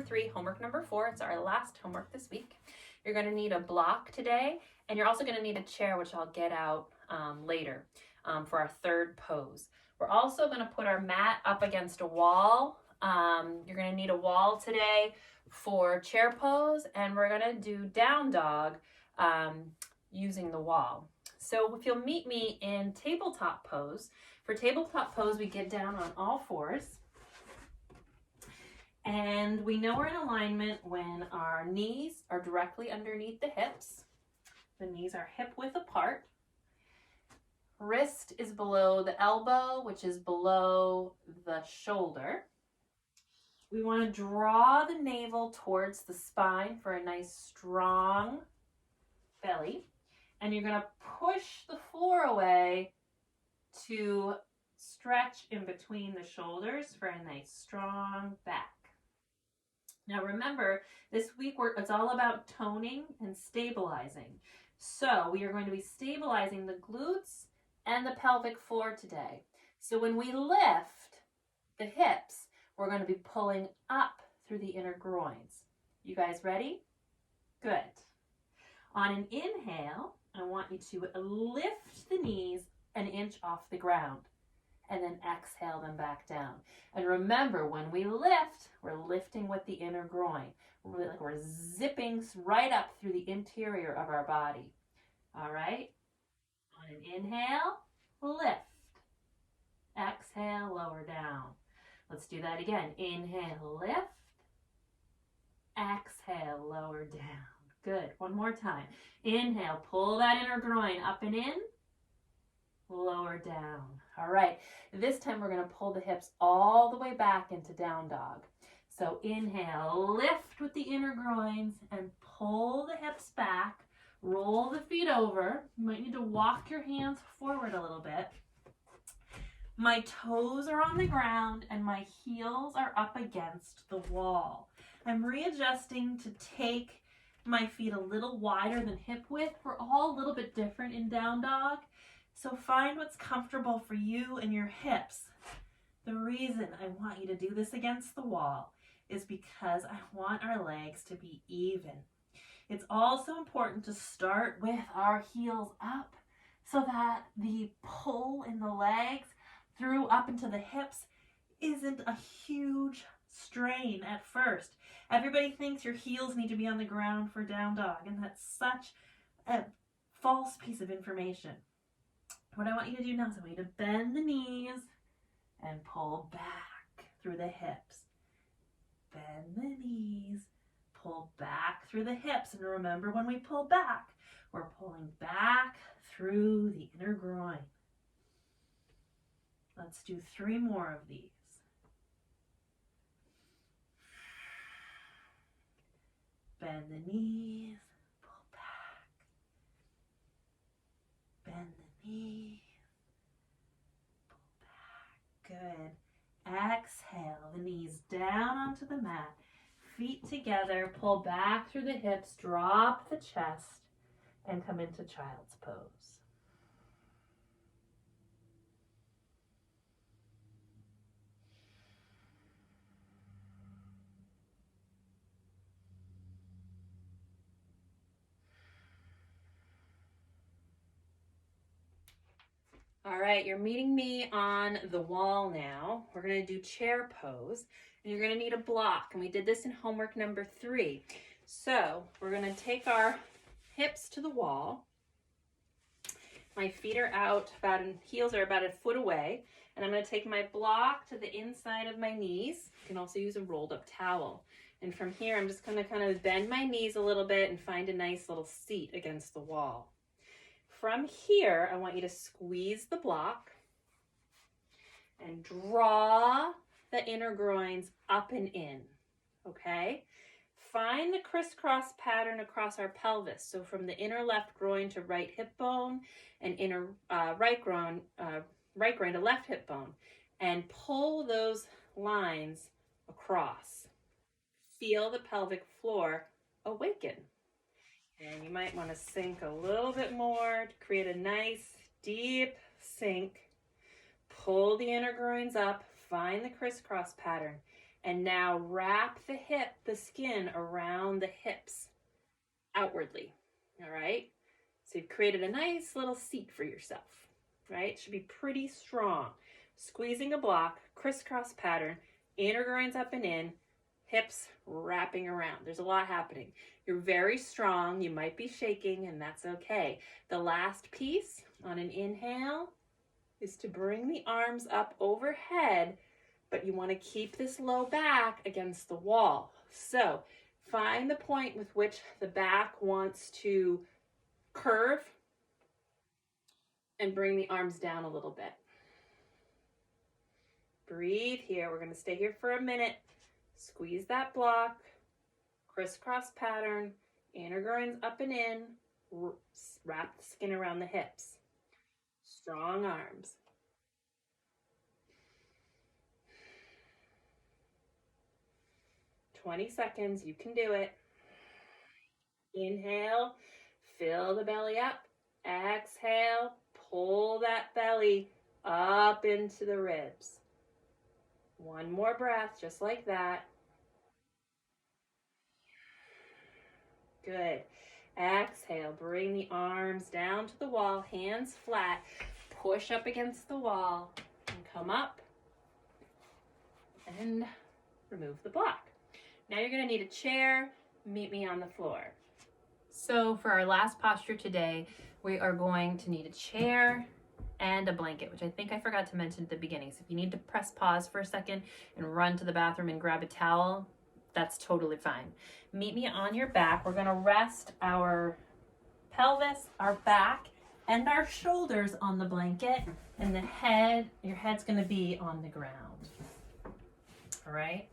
number 3, homework number 4. It's our last homework this week. You're going to need a block today, and you're also going to need a chair, which I'll get out later for our third pose. We're also going to put our mat up against a wall. You're going to need a wall today for chair pose, and we're going to do down dog using the wall. So if you'll meet me in tabletop pose, for tabletop pose we get down on all fours, and we know we're in alignment when our knees are directly underneath the hips. The knees are hip width apart. Wrist is below the elbow, which is below the shoulder. We want to draw the navel towards the spine for a nice strong belly. And you're going to push the floor away to stretch in between the shoulders for a nice strong back. Now remember, this week it's all about toning and stabilizing. So we are going to be stabilizing the glutes and the pelvic floor today. So when we lift the hips, we're going to be pulling up through the inner groins. You guys ready? Good. On an inhale, I want you to lift the knees an inch off the ground and then exhale them back down. And remember, when we lift, we're lifting with the inner groin. We're zipping right up through the interior of our body. All right? On an inhale, lift. Exhale, lower down. Let's do that again. Inhale, lift. Exhale, lower down. Good. One more time. Inhale, pull that inner groin up and in. Lower down. All right. This time we're going to pull the hips all the way back into down dog. So inhale, lift with the inner groins and pull the hips back. Roll the feet over. You might need to walk your hands forward a little bit. My toes are on the ground and my heels are up against the wall. I'm readjusting to take my feet a little wider than hip width. We're all a little bit different in down dog. So find what's comfortable for you and your hips. The reason I want you to do this against the wall is because I want our legs to be even. It's also important to start with our heels up so that the pull in the legs through up into the hips isn't a huge strain at first. Everybody thinks your heels need to be on the ground for down dog, and that's such a false piece of information. What I want you to do now is I want you to bend the knees and pull back through the hips. Bend the knees, pull back through the hips. And remember, when we pull back, we're pulling back through the inner groin. Let's do 3 more of these. Bend the knees, pull back. Bend the knees, pull back. Good. Exhale, the knees down onto the mat. Feet together, pull back through the hips, drop the chest, and come into child's pose. All right, you're meeting me on the wall now. We're going to do chair pose, and you're going to need a block, and we did this in homework number 3. So we're going to take our hips to the wall. My feet are out, heels are about a foot away, and I'm going to take my block to the inside of my knees. You can also use a rolled up towel. And from here, I'm just going to kind of bend my knees a little bit and find a nice little seat against the wall. From here, I want you to squeeze the block and draw the inner groins up and in, okay? Find the crisscross pattern across our pelvis. So from the inner left groin to right hip bone and inner right groin to left hip bone, and pull those lines across. Feel the pelvic floor awaken. And you might want to sink a little bit more to create a nice deep sink. Pull the inner groins up, find the crisscross pattern, And now wrap the skin around the hips outwardly, all right? So you've created a nice little seat for yourself, right? It should be pretty strong. Squeezing a block, crisscross pattern, inner groins up and in, hips wrapping around. There's a lot happening. You're very strong. You might be shaking, and that's okay. The last piece on an inhale is to bring the arms up overhead, but you want to keep this low back against the wall. So find the point with which the back wants to curve and bring the arms down a little bit. Breathe here. We're going to stay here for a minute. Squeeze that block, crisscross pattern, inner groins up and in, wrap the skin around the hips. Strong arms. "20 seconds, you can do it." Inhale, fill the belly up. Exhale, pull that belly up into the ribs. One more breath, just like that. Good. Exhale, bring the arms down to the wall, hands flat. Push up against the wall and come up and remove the block. Now you're going to need a chair. Meet me on the floor. So for our last posture today, we are going to need a chair and a blanket, which I think I forgot to mention at the beginning. So if you need to press pause for a second and run to the bathroom and grab a towel, that's totally fine. Meet me on your back. We're going to rest our pelvis, our back, and our shoulders on the blanket, and the head, your head's going to be on the ground. All right?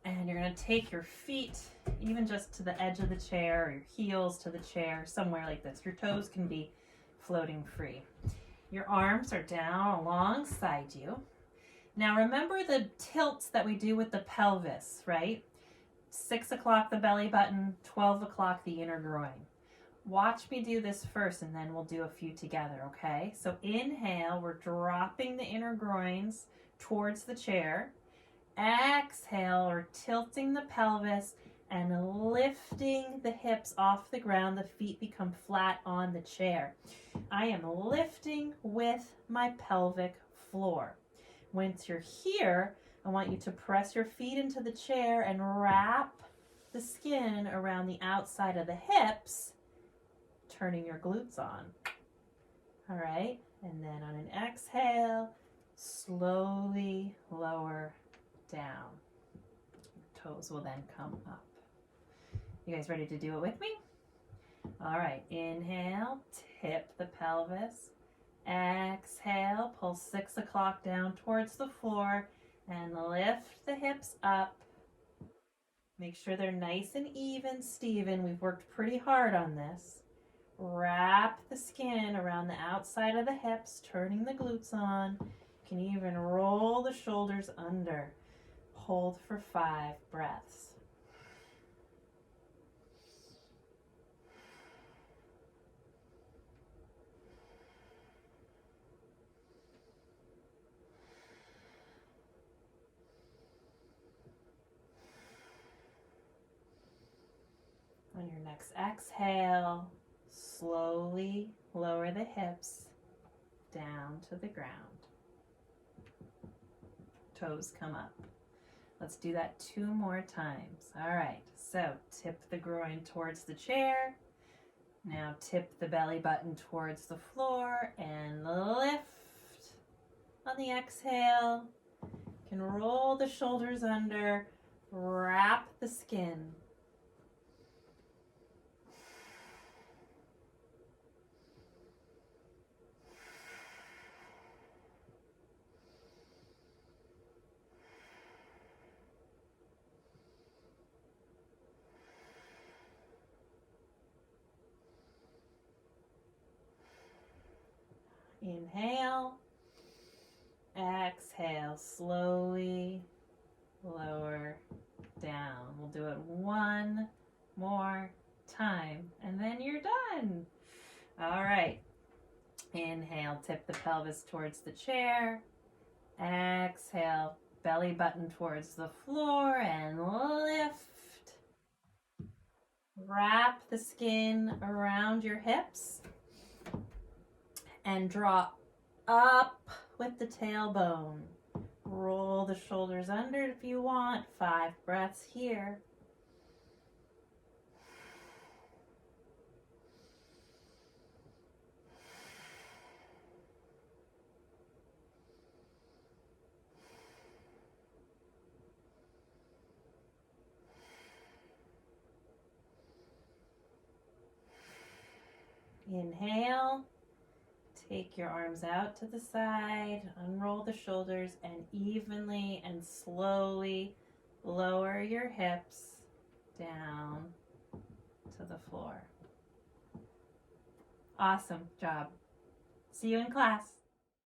And you're going to take your feet even just to the edge of the chair, or your heels to the chair, somewhere like this. Your toes can be floating free. Your arms are down alongside you. Now remember the tilts that we do with the pelvis, right? 6 o'clock the belly button, 12 o'clock the inner groin. Watch me do this first, and then we'll do a few together, okay? So inhale, we're dropping the inner groins towards the chair. Exhale, we're tilting the pelvis and lifting the hips off the ground. The feet become flat on the chair. I am lifting with my pelvic floor. Once you're here, I want you to press your feet into the chair and wrap the skin around the outside of the hips, turning your glutes on. All right, and then on an exhale, slowly lower down. Toes will then come up. You guys ready to do it with me? All right, inhale, tip the pelvis. Exhale, pull 6 o'clock down towards the floor and lift the hips up. Make sure they're nice and even, Steven. We've worked pretty hard on this. Wrap the skin around the outside of the hips, turning the glutes on. You can even roll the shoulders under. Hold for 5 breaths. On your next exhale, slowly lower the hips down to the ground. Toes come up. Let's do that 2 more times. All right, so tip the groin towards the chair. Now tip the belly button towards the floor and lift on the exhale. You can roll the shoulders under, wrap the skin. Inhale, exhale, slowly lower down. We'll do it 1 more time, and then you're done. All right, inhale, tip the pelvis towards the chair. Exhale, belly button towards the floor and lift. Wrap the skin around your hips and draw up with the tailbone. Roll the shoulders under if you want. 5 breaths here. Inhale. Take your arms out to the side, unroll the shoulders, and evenly and slowly lower your hips down to the floor. Awesome job. See you in class.